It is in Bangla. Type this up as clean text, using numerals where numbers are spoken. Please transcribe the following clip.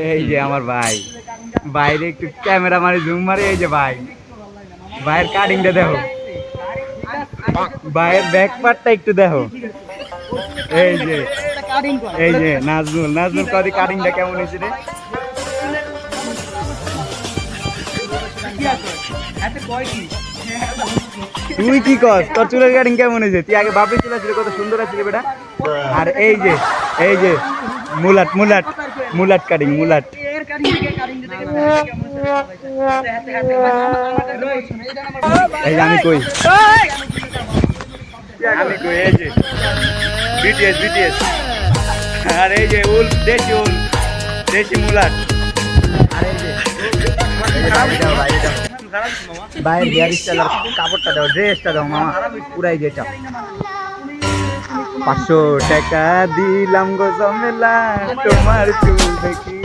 এই যে আমার ভাই, বাইরে একটু ক্যামেরা মারি জুম মারি, এই যে ভাই, ভাইয়ের কাটিংটা দেখো, ভাইয়ের ব্যাক পার্টটা একটু দেখো। এই যে এই যে নাজমুল, নাজমুল কদি কাটিংটা কেমন হয়েছে রে? তুই কি কর, তোর চুলের কাটিং কেমন হয়েছে? তুই আগে বাপের চুল ছিল, কত সুন্দর আছিল বেটা। আর এই যে মুলাট মুলাট মুলাট কাটিং, মুলাট। এই যে আমি কই, আমি কই, এই যে বিটিএস বিটিএস। আর এই যে উল, দেশি উল, দেশি মুলাট। আর এই যে বাইরের হেয়ার স্টাইল আর কাপড়টা দাও, ড্রেসটা দাও মামা, পুরাই যেটা। 500 টাকা দিলাম গো জমেলা তোমার চুল দেখি।